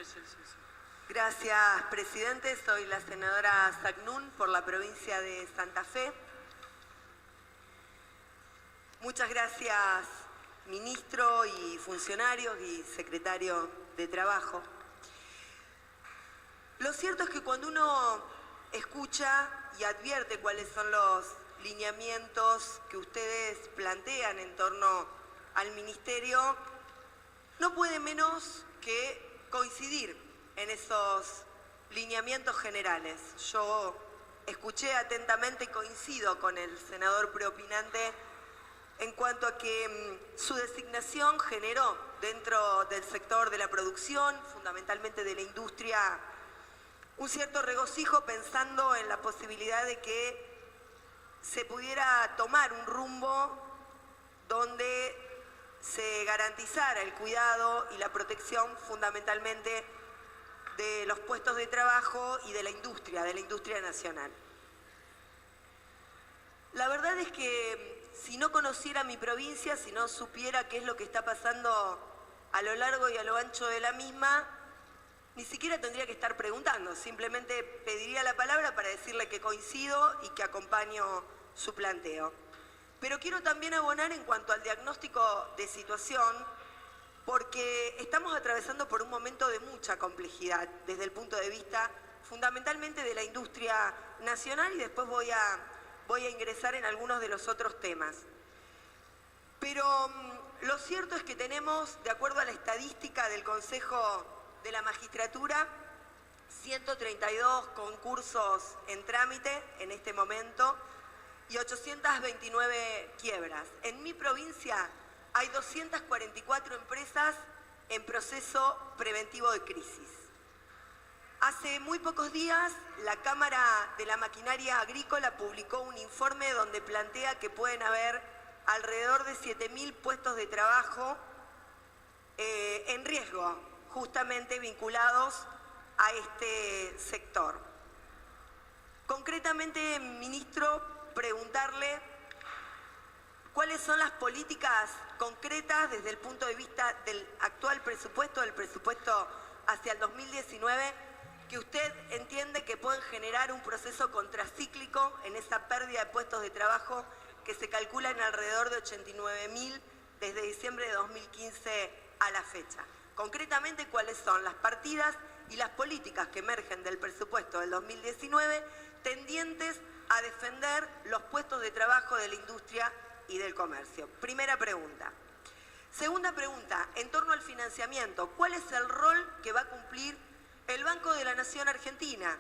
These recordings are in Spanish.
Sí. Gracias, presidente. Soy la senadora Zagnún por la provincia de Santa Fe. Muchas gracias, ministro y funcionarios y secretario de Trabajo. Lo cierto es que cuando uno escucha y advierte cuáles son los lineamientos que ustedes plantean en torno al ministerio, no puede menos que coincidir en esos lineamientos generales. Yo escuché atentamente y coincido con el senador preopinante en cuanto a que su designación generó dentro del sector de la producción, fundamentalmente de la industria, un cierto regocijo pensando en la posibilidad de que se pudiera tomar un rumbo donde se garantizara el cuidado y la protección fundamentalmente de los puestos de trabajo y de la industria nacional. La verdad es que si no conociera mi provincia, si no supiera qué es lo que está pasando a lo largo y a lo ancho de la misma, ni siquiera tendría que estar preguntando, simplemente pediría la palabra para decirle que coincido y que acompaño su planteo. Pero quiero también abonar en cuanto al diagnóstico de situación, porque estamos atravesando por un momento de mucha complejidad desde el punto de vista fundamentalmente de la industria nacional y después voy a ingresar en algunos de los otros temas. Pero lo cierto es que tenemos, de acuerdo a la estadística del Consejo de la Magistratura, 132 concursos en trámite en este momento y 829 quiebras. En mi provincia hay 244 empresas en proceso preventivo de crisis. Hace muy pocos días, la Cámara de la Maquinaria Agrícola publicó un informe donde plantea que pueden haber alrededor de 7.000 puestos de trabajo en riesgo, justamente vinculados a este sector. Concretamente, ministro, preguntarle cuáles son las políticas concretas desde el punto de vista del actual presupuesto, del presupuesto hacia el 2019, que usted entiende que pueden generar un proceso contracíclico en esa pérdida de puestos de trabajo que se calcula en alrededor de 89.000 desde diciembre de 2015 a la fecha. Concretamente, cuáles son las partidas y las políticas que emergen del presupuesto del 2019 tendientes a defender los puestos de trabajo de la industria y del comercio. Primera pregunta. Segunda pregunta, en torno al financiamiento, ¿cuál es el rol que va a cumplir el Banco de la Nación Argentina?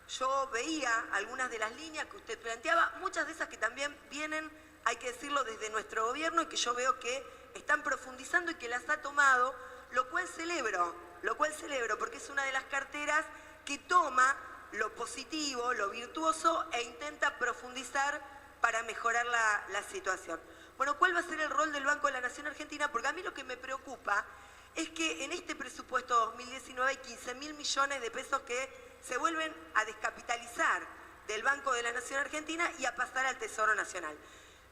Yo veía algunas de las líneas que usted planteaba, muchas de esas que también vienen, hay que decirlo, desde nuestro gobierno y que yo veo que están profundizando y que las ha tomado, lo cual celebro, porque es una de las carteras que toma lo positivo, lo virtuoso e intenta profundizar para mejorar la situación. Bueno, ¿cuál va a ser el rol del Banco de la Nación Argentina? Porque a mí lo que me preocupa es que en este presupuesto 2019 hay 15.000 millones de pesos que se vuelven a descapitalizar del Banco de la Nación Argentina y a pasar al Tesoro Nacional.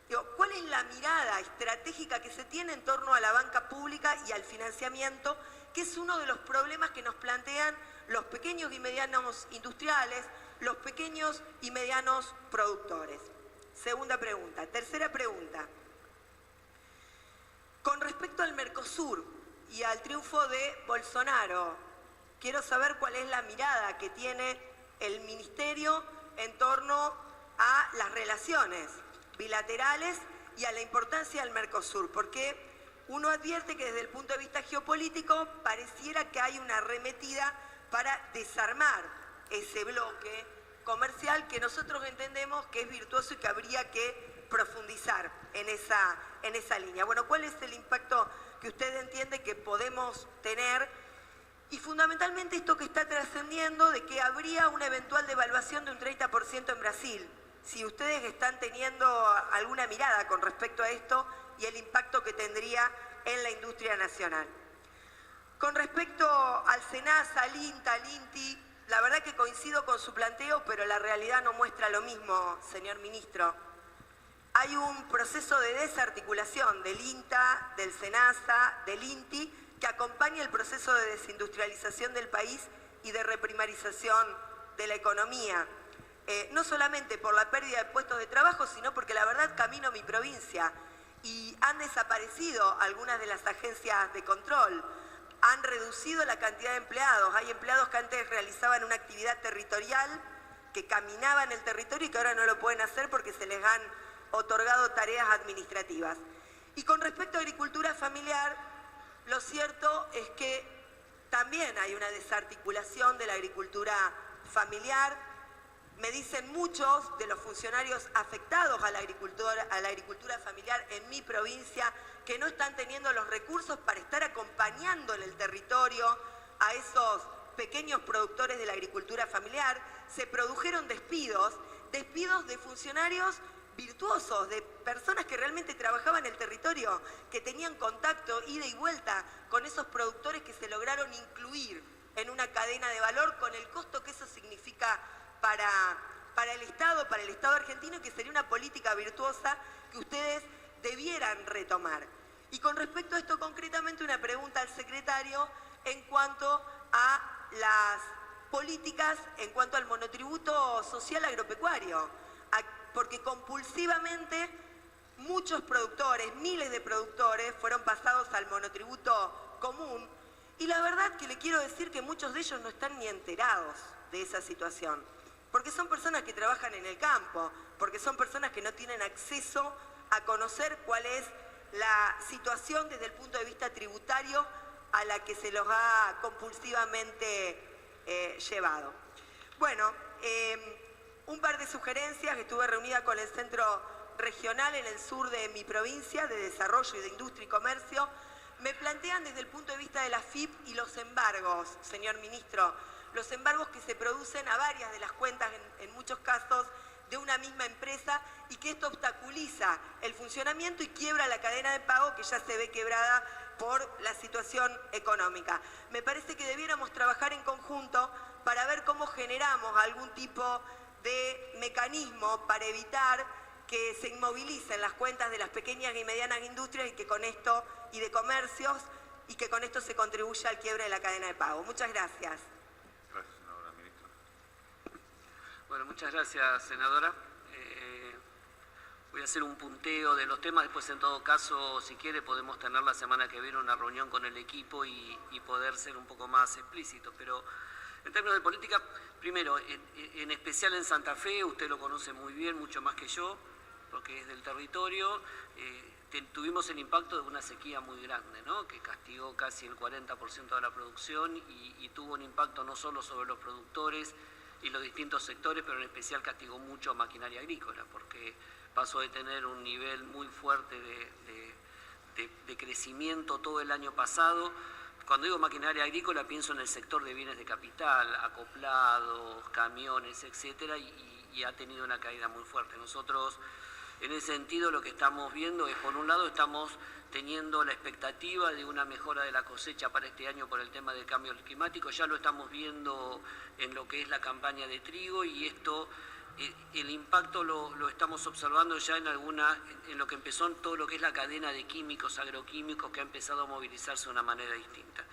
Digo, ¿cuál es la mirada estratégica que se tiene en torno a la banca pública y al financiamiento, que es uno de los problemas que nos plantean los pequeños y medianos industriales, los pequeños y medianos productores? Segunda pregunta. Tercera pregunta. Con respecto al Mercosur y al triunfo de Bolsonaro, quiero saber cuál es la mirada que tiene el ministerio en torno a las relaciones bilaterales y a la importancia del Mercosur, porque uno advierte que desde el punto de vista geopolítico pareciera que hay una arremetida para desarmar ese bloque comercial que nosotros entendemos que es virtuoso y que habría que profundizar en esa línea. Bueno, ¿cuál es el impacto que usted entiende que podemos tener? Y fundamentalmente esto que está trascendiendo de que habría una eventual devaluación de un 30% en Brasil. Si ustedes están teniendo alguna mirada con respecto a esto y el impacto que tendría en la industria nacional. Con respecto al SENASA, al INTA, al INTI, la verdad que coincido con su planteo, pero la realidad no muestra lo mismo, señor ministro. Hay un proceso de desarticulación del INTA, del SENASA, del INTI, que acompañe el proceso de desindustrialización del país y de reprimarización de la economía. No solamente por la pérdida de puestos de trabajo, sino porque la verdad camino mi provincia y han desaparecido algunas de las agencias de control, han reducido la cantidad de empleados. Hay empleados que antes realizaban una actividad territorial, que caminaban el territorio y que ahora no lo pueden hacer porque se les han otorgado tareas administrativas. Y con respecto a agricultura familiar, lo cierto es que también hay una desarticulación de la agricultura familiar. Me dicen muchos de los funcionarios afectados a la agricultura familiar en mi provincia que no están teniendo los recursos para estar acompañando en el territorio a esos pequeños productores de la agricultura familiar. Se produjeron despidos de funcionarios virtuosos, de personas que realmente trabajaban en el territorio, que tenían contacto, ida y vuelta con esos productores que se lograron incluir en una cadena de valor con el costo que eso significa para el Estado argentino, que sería una política virtuosa que ustedes debieran retomar. Y con respecto a esto concretamente, una pregunta al secretario en cuanto a las políticas, en cuanto al monotributo social agropecuario, porque compulsivamente muchos productores, miles de productores, fueron pasados al monotributo común, y la verdad que le quiero decir que muchos de ellos no están ni enterados de esa situación, porque son personas que trabajan en el campo, porque son personas que no tienen acceso a conocer cuál es la situación desde el punto de vista tributario a la que se los ha compulsivamente llevado. Bueno, un par de sugerencias. Estuve reunida con el Centro Regional en el sur de mi provincia de Desarrollo y de Industria y Comercio. Me plantean desde el punto de vista de la FIP y los embargos, señor ministro, los embargos que se producen a varias de las cuentas, en muchos casos, de una misma empresa, y que esto obstaculiza el funcionamiento y quiebra la cadena de pago que ya se ve quebrada por la situación económica. Me parece que debiéramos trabajar en conjunto para ver cómo generamos algún tipo de mecanismo para evitar que se inmovilicen las cuentas de las pequeñas y medianas industrias y de comercios, y que con esto se contribuya al quiebre de la cadena de pago. Muchas gracias. Gracias, senadora ministra. Bueno, muchas gracias, senadora. Voy a hacer un punteo de los temas. Después, en todo caso, si quiere, podemos tener la semana que viene una reunión con el equipo y poder ser un poco más explícitos. Pero en términos de política, primero, en especial en Santa Fe, usted lo conoce muy bien, mucho más que yo, porque es del territorio. Tuvimos el impacto de una sequía muy grande, ¿no?, que castigó casi el 40% de la producción y tuvo un impacto no solo sobre los productores y los distintos sectores, pero en especial castigó mucho a maquinaria agrícola, porque pasó de tener un nivel muy fuerte de crecimiento todo el año pasado. Cuando digo maquinaria agrícola pienso en el sector de bienes de capital, acoplados, camiones, etcétera, y ha tenido una caída muy fuerte. Nosotros, en ese sentido, lo que estamos viendo es, por un lado, estamos teniendo la expectativa de una mejora de la cosecha para este año por el tema del cambio climático. Ya lo estamos viendo en lo que es la campaña de trigo, y esto, el impacto lo estamos observando ya en lo que empezó en todo lo que es la cadena de químicos, agroquímicos, que ha empezado a movilizarse de una manera distinta.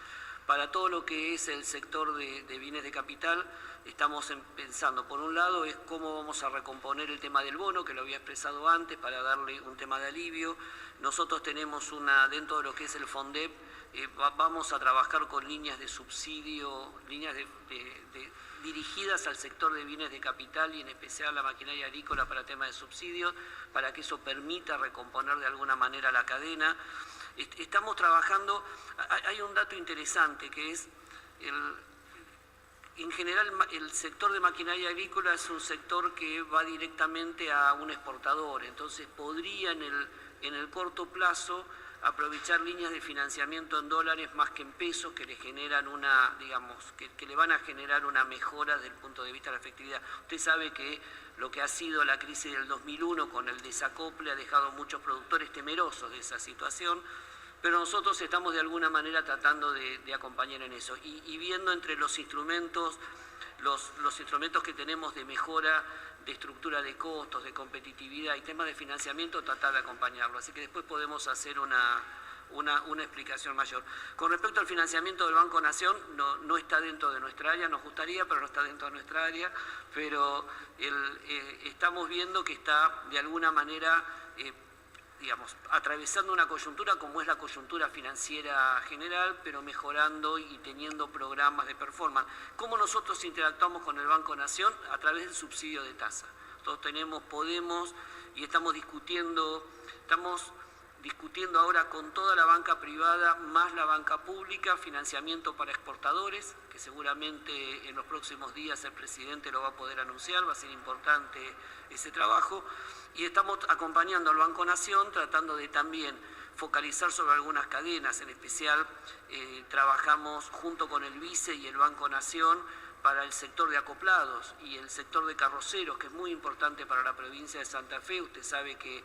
Para todo lo que es el sector de bienes de capital, estamos pensando, por un lado, es cómo vamos a recomponer el tema del bono, que lo había expresado antes, para darle un tema de alivio. Nosotros tenemos dentro de lo que es el FONDEP, vamos a trabajar con líneas de subsidio, líneas dirigidas al sector de bienes de capital y en especial a la maquinaria agrícola para temas de subsidios, para que eso permita recomponer de alguna manera la cadena. Estamos trabajando, hay un dato interesante que es, en general el sector de maquinaria agrícola es un sector que va directamente a un exportador, entonces podría en el corto plazo aprovechar líneas de financiamiento en dólares más que en pesos, que le generan que le van a generar una mejora desde el punto de vista de la efectividad. Usted sabe que lo que ha sido la crisis del 2001 con el desacople ha dejado a muchos productores temerosos de esa situación, pero nosotros estamos de alguna manera tratando de acompañar en eso y viendo entre los instrumentos, los instrumentos que tenemos de mejora de estructura de costos, de competitividad y temas de financiamiento, tratar de acompañarlo. Así que después podemos hacer una una explicación mayor. Con respecto al financiamiento del Banco Nación, no está dentro de nuestra área, nos gustaría, pero no está dentro de nuestra área, pero estamos viendo que está de alguna manera digamos, atravesando una coyuntura como es la coyuntura financiera general, pero mejorando y teniendo programas de performance. ¿Cómo nosotros interactuamos con el Banco Nación? A través del subsidio de tasa. Nosotros podemos y estamos discutiendo ahora con toda la banca privada más la banca pública, financiamiento para exportadores, que seguramente en los próximos días el presidente lo va a poder anunciar, va a ser importante ese trabajo. Y estamos acompañando al Banco Nación, tratando de también focalizar sobre algunas cadenas, en especial trabajamos junto con el Vice y el Banco Nación para el sector de acoplados y el sector de carroceros, que es muy importante para la provincia de Santa Fe. Usted sabe que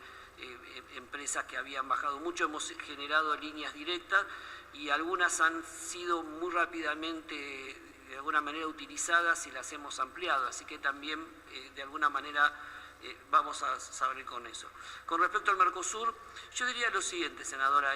empresas que habían bajado mucho, hemos generado líneas directas y algunas han sido muy rápidamente, de alguna manera, utilizadas y las hemos ampliado, así que también, de alguna manera, vamos a saber con eso. Con respecto al Mercosur, yo diría lo siguiente, senadora,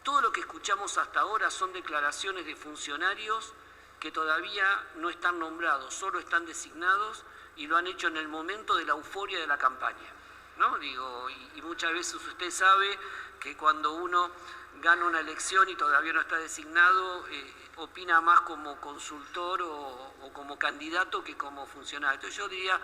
todo lo que escuchamos hasta ahora son declaraciones de funcionarios que todavía no están nombrados, solo están designados y lo han hecho en el momento de la euforia de la campaña, ¿no? Digo, y muchas veces usted sabe que cuando uno gana una elección y todavía no está designado, opina más como consultor o como candidato que como funcionario. Entonces yo diría,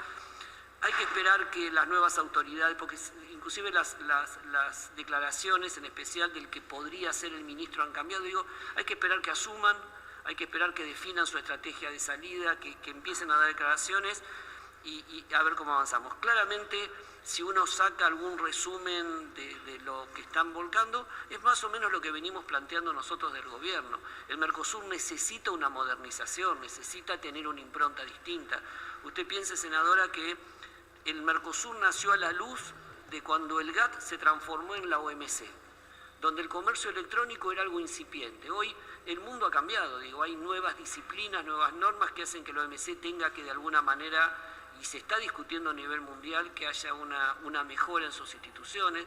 hay que esperar que las nuevas autoridades, porque inclusive las declaraciones, en especial del que podría ser el ministro, han cambiado. Digo, hay que esperar que asuman, hay que esperar que definan su estrategia de salida, que empiecen a dar declaraciones y a ver cómo avanzamos. Claramente, si uno saca algún resumen de lo que están volcando, es más o menos lo que venimos planteando nosotros del gobierno. El Mercosur necesita una modernización, necesita tener una impronta distinta. Usted piense, senadora, que el Mercosur nació a la luz de cuando el GATT se transformó en la OMC, donde el comercio electrónico era algo incipiente. Hoy el mundo ha cambiado, digo, hay nuevas disciplinas, nuevas normas que hacen que la OMC tenga que de alguna manera, y se está discutiendo a nivel mundial, que haya una mejora en sus instituciones.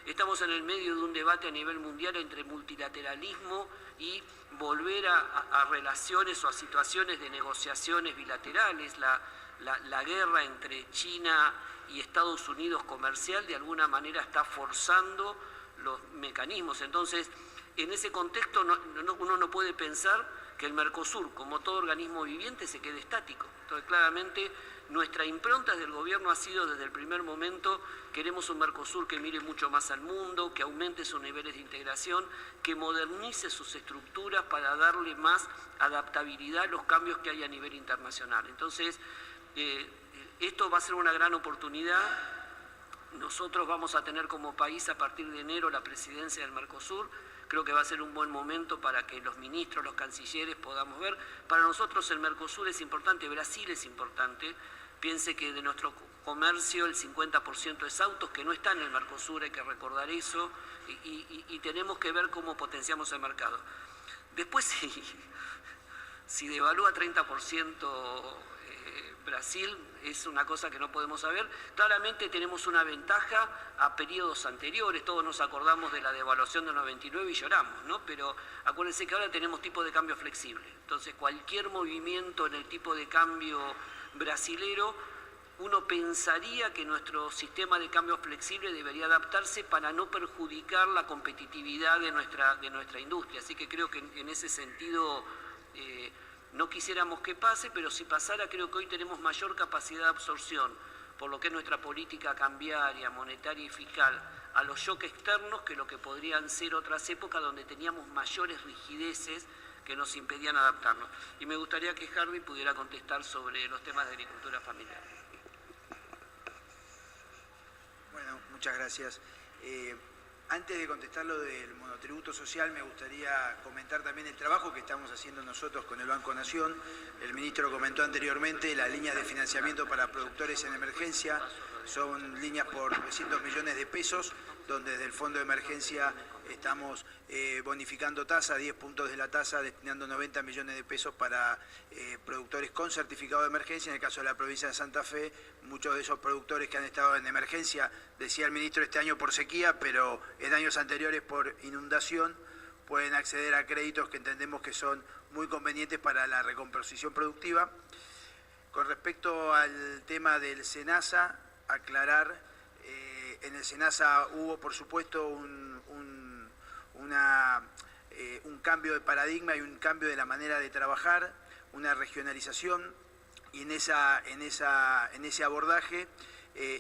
Estamos en el medio de un debate a nivel mundial entre multilateralismo y volver a relaciones o a situaciones de negociaciones bilaterales. La guerra entre China y Estados Unidos comercial de alguna manera está forzando los mecanismos. Entonces, en ese contexto uno no puede pensar que el Mercosur, como todo organismo viviente, se quede estático. Entonces, claramente, nuestra impronta del gobierno ha sido desde el primer momento, queremos un Mercosur que mire mucho más al mundo, que aumente sus niveles de integración, que modernice sus estructuras para darle más adaptabilidad a los cambios que hay a nivel internacional. Entonces, esto va a ser una gran oportunidad. Nosotros vamos a tener como país a partir de enero la presidencia del Mercosur. Creo que va a ser un buen momento para que los ministros, los cancilleres podamos ver. Para nosotros el Mercosur es importante, Brasil es importante. Piense que de nuestro comercio el 50% es autos, que no están en el Mercosur, hay que recordar eso, y tenemos que ver cómo potenciamos el mercado. Después, si devalúa 30% Brasil, es una cosa que no podemos saber. Claramente tenemos una ventaja a periodos anteriores, todos nos acordamos de la devaluación del 99 y lloramos, ¿no? Pero acuérdense que ahora tenemos tipo de cambio flexible. Entonces, cualquier movimiento en el tipo de cambio brasilero, uno pensaría que nuestro sistema de cambio flexible debería adaptarse para no perjudicar la competitividad de nuestra industria. Así que creo que en ese sentido no quisiéramos que pase, pero si pasara creo que hoy tenemos mayor capacidad de absorción por lo que es nuestra política cambiaria, monetaria y fiscal a los shocks externos que lo que podrían ser otras épocas donde teníamos mayores rigideces que nos impedían adaptarnos. Y me gustaría que Harvey pudiera contestar sobre los temas de agricultura familiar. Bueno, muchas gracias. Antes de contestar lo del monotributo social, me gustaría comentar también el trabajo que estamos haciendo nosotros con el Banco Nación. El ministro comentó anteriormente las líneas de financiamiento para productores en emergencia. Son líneas por 900 millones de pesos, donde desde el Fondo de Emergencia estamos bonificando tasa, 10 puntos de la tasa, destinando 90 millones de pesos para productores con certificado de emergencia. En el caso de la provincia de Santa Fe, muchos de esos productores que han estado en emergencia, decía el ministro, este año por sequía, pero en años anteriores por inundación, pueden acceder a créditos que entendemos que son muy convenientes para la recomposición productiva. Con respecto al tema del SENASA, aclarar, en el SENASA hubo por supuesto un cambio de paradigma y un cambio de la manera de trabajar, una regionalización, y en ese abordaje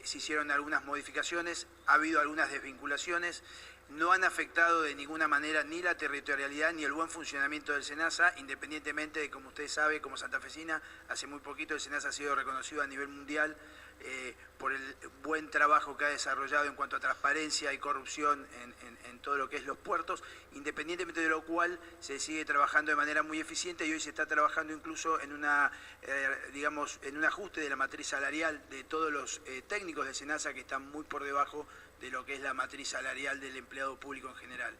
se hicieron algunas modificaciones, ha habido algunas desvinculaciones. No han afectado de ninguna manera ni la territorialidad ni el buen funcionamiento del SENASA, independientemente de, como usted sabe, como santafesina, hace muy poquito el SENASA ha sido reconocido a nivel mundial por el buen trabajo que ha desarrollado en cuanto a transparencia y corrupción en todo lo que es los puertos, independientemente de lo cual se sigue trabajando de manera muy eficiente y hoy se está trabajando incluso en en un ajuste de la matriz salarial de todos los técnicos del SENASA, que están muy por debajo de lo que es la matriz salarial del empleado público en general.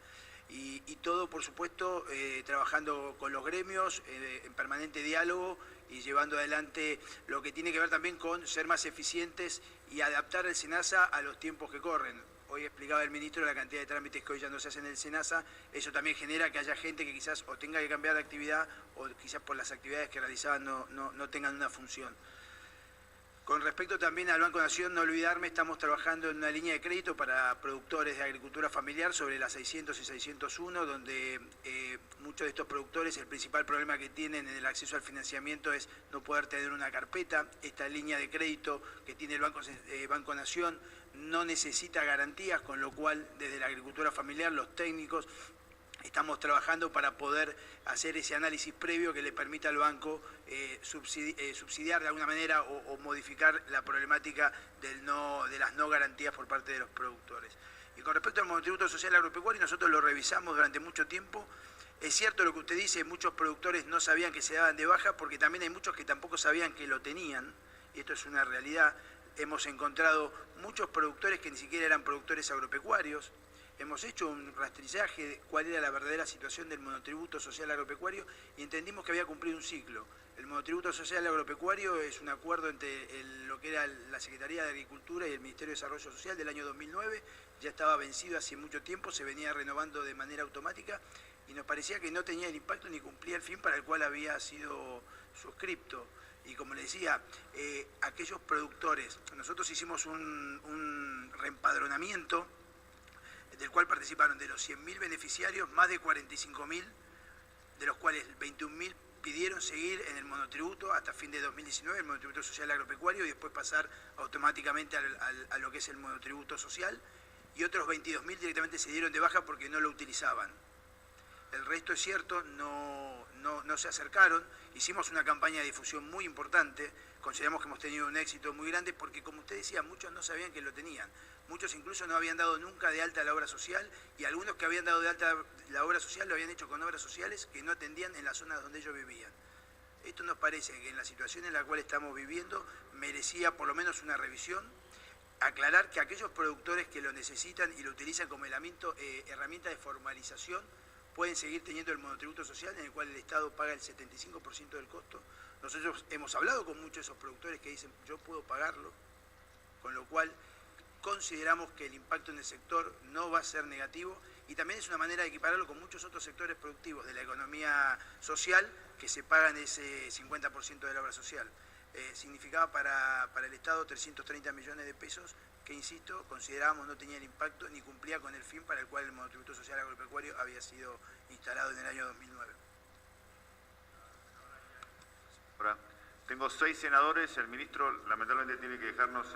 Y todo, por supuesto, trabajando con los gremios, en permanente diálogo y llevando adelante lo que tiene que ver también con ser más eficientes y adaptar el SENASA a los tiempos que corren. Hoy explicaba el ministro la cantidad de trámites que hoy ya no se hacen en el SENASA. Eso también genera que haya gente que quizás o tenga que cambiar de actividad o quizás por las actividades que realizaban no tengan una función. Con respecto también al Banco Nación, no olvidarme, estamos trabajando en una línea de crédito para productores de agricultura familiar sobre las 600 y 601, donde muchos de estos productores, el principal problema que tienen en el acceso al financiamiento es no poder tener una carpeta. Esta línea de crédito que tiene el Banco Nación no necesita garantías, con lo cual desde la agricultura familiar los técnicos estamos trabajando para poder hacer ese análisis previo que le permita al banco subsidiar de alguna manera o modificar la problemática de las no garantías por parte de los productores. Y con respecto al monotributo social agropecuario, nosotros lo revisamos durante mucho tiempo. Es cierto lo que usted dice, muchos productores no sabían que se daban de baja, porque también hay muchos que tampoco sabían que lo tenían, y esto es una realidad. Hemos encontrado muchos productores que ni siquiera eran productores agropecuarios. Hemos hecho un rastrillaje de cuál era la verdadera situación del monotributo social agropecuario y entendimos que había cumplido un ciclo. El monotributo social agropecuario es un acuerdo entre lo que era la Secretaría de Agricultura y el Ministerio de Desarrollo Social del año 2009, ya estaba vencido hace mucho tiempo, se venía renovando de manera automática y nos parecía que no tenía el impacto ni cumplía el fin para el cual había sido suscripto. Y como le decía, aquellos productores, nosotros hicimos un reempadronamiento del cual participaron de los 100.000 beneficiarios, más de 45.000, de los cuales 21.000 pidieron seguir en el monotributo hasta fin de 2019, el monotributo social agropecuario, y después pasar automáticamente a lo que es el monotributo social, y otros 22.000 directamente se dieron de baja porque no lo utilizaban. El resto, es cierto, no se acercaron. Hicimos una campaña de difusión muy importante, consideramos que hemos tenido un éxito muy grande porque, como usted decía, muchos no sabían que lo tenían. Muchos incluso no habían dado nunca de alta la obra social y algunos que habían dado de alta la obra social lo habían hecho con obras sociales que no atendían en las zonas donde ellos vivían. Esto nos parece que en la situación en la cual estamos viviendo merecía por lo menos una revisión. Aclarar que aquellos productores que lo necesitan y lo utilizan como herramienta de formalización pueden seguir teniendo el monotributo social, en el cual el Estado paga el 75% del costo. Nosotros hemos hablado con muchos de esos productores que dicen yo puedo pagarlo, con lo cual consideramos que el impacto en el sector no va a ser negativo y también es una manera de equipararlo con muchos otros sectores productivos de la economía social que se pagan ese 50% de la obra social. Significaba para el Estado 330 millones de pesos que, insisto, considerábamos no tenía el impacto ni cumplía con el fin para el cual el monotributo social agropecuario había sido instalado en el año 2009. Ahora, tengo 6 senadores, el ministro lamentablemente tiene que dejarnos